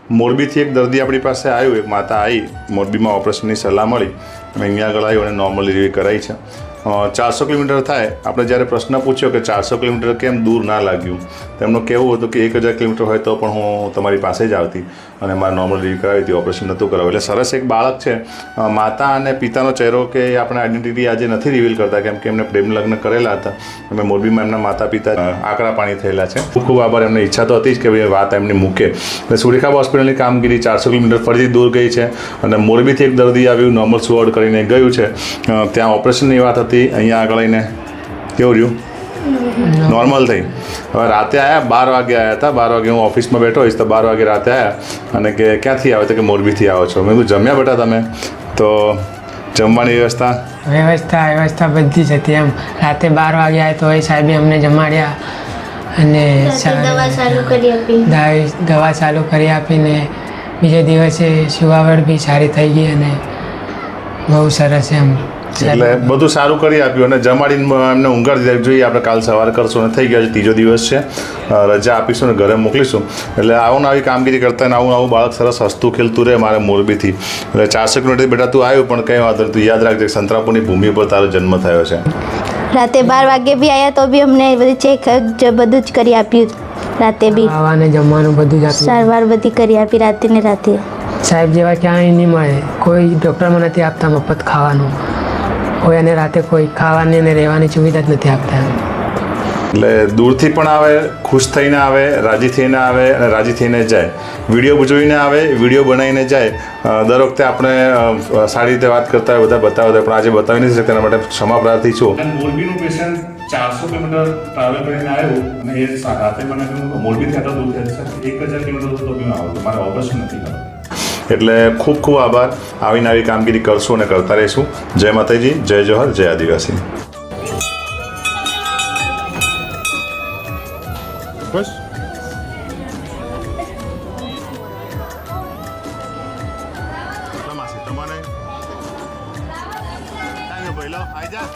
મોરબીથી એક દર્દી આપણી પાસે આવ્યું, એક માતા આવી, મોરબીમાં ઓપરેશનની સલાહ મળી, મેં અહીંયા આગળ આવ્યું અને નોર્મલ ડિલિવરી કરાવી છે. 400 કિલોમીટર થાય. આપણે જ્યારે પ્રશ્ન પૂછ્યો કે 400 કિલોમીટર કેમ દૂર ના લાગ્યું, તેમનું કહેવું હતું કે 1000 કિલોમીટર હોય તો પણ હું તમારી પાસે જ આવતી અને મારે નોર્મલ ડિલિવરી કરાવી હતી, ઓપરેશન નહોતું કરાવ્યું. એટલે સરસ એક બાળક છે. માતા અને પિતાનો ચહેરો કે આપણે આઈડેન્ટિટી આજે નથી રિવીલ કરતા, કેમ કે એમને પ્રેમ લગ્ન કરેલા હતા. અમે મોરબીમાં એમના માતા પિતા આકરા પાણી થયેલા છે. ખૂબ ખૂબ આભાર. એમને ઈચ્છા તો હતી જ કે ભાઈ વાત એમની મૂકે. એટલે સુરેખા હોસ્પિટલની કામગીરી 400 કિલોમીટર ફરીથી દૂર ગઈ છે અને મોરબીથી એક દર્દી આવ્યું, નોર્મલ સુવર્ડ કરીને ગયું છે. ત્યાં ઓપરેશનની વાત હતી, અહીંયા આગળ આવીને કેવું રહ્યું? નોર્મલ થઈ. હવે રાતે આવ્યા, 12 વાગે આવ્યા હતા. 12 વાગે હું ઓફિસમાં બેઠો હોઈશ તો 12 વાગે રાતે આવ્યા અને કે ક્યાંથી આવે તો કે મોરબીથી આવો છો. મેં કીધું જમ્યા બેટા તમે? તો જમવાની વ્યવસ્થા બધી જ હતી એમ. રાતે 12 વાગે આવ્યા તો એ સાહેબે અમને જમાડ્યા અને દવા ચાલુ કરી આપીને બીજે દિવસે સુવાવડ બી સારી થઈ ગઈ અને બહુ સરસ એમ. એટલે બધું સારું કરી આપ્યું અને જમાડીને એમને ઊંઘાડી દીધા. જોઈએ આપણે કાલ સવારે કરશું અને થઈ ગયા છે, 3જો દિવસ છે, રજા આપીશું ને ઘરે મોકલીશું. એટલે આવું આવી કામગીરી કરતા ને આવું બાળક સરસ હસતું ખેલતું રહે મારે મોરબીથી. એટલે 400 કિલોમીટર બેટા તું આવ્યું, પણ કંઈ વાંધો નહીં, તું યાદ રાખજે સંતરાપુરની ભૂમિ પર તારો જન્મ થયો છે. રાતે 12 વાગે બી આવ્યા તો બી અમને બધી ચેક બધું જ કરી આપ્યું. રાતે બી ખાવાને જમવાનું બધું જ સારવાર બધી કરી આપી રાતે ને રાતે. સાહેબ જેવા ક્યાંય નહીં મળે, કોઈ ડૉક્ટરમાં નથી આપતા મફત ખાવાનું, કોઈ અને રાતે કોઈ ખાવાની અને રહેવાની સુવિધા જ નથી આપતા. એટલે દૂરથી પણ આવે, ખુશ થઈને આવે, રાજી થઈને આવે અને રાજી થઈને જાય. વિડીયો જોઈને આવે, વિડીયો બનાવીને જાય. દર વખતે આપણે સારી રીતે વાત કરતા હોય, બધા બતાવતા હોય, પણ આજે બતાવી નથી શકતા, એના માટે ક્ષમા પ્રાર્થી છું. મોરબીનું પેશન્ટ 400 કિલોમીટર ટ્રાવેલ કરીને આવ્યું અને એ રાતે મને કહ્યું મોરબીથી આટલા દૂર થયા છે, 1000 કિલોમીટર તો બી આવું, મારે ઓપરેશન નથી કરવું. એટલે ખૂબ ખૂબ આભાર. આવીને આવી કામગીરી કરશું અને કરતા રહીશું. જય માતાજી, જય જોહર, જય આદિવાસી. બસ તમારે ભાઈ લો આવી જા.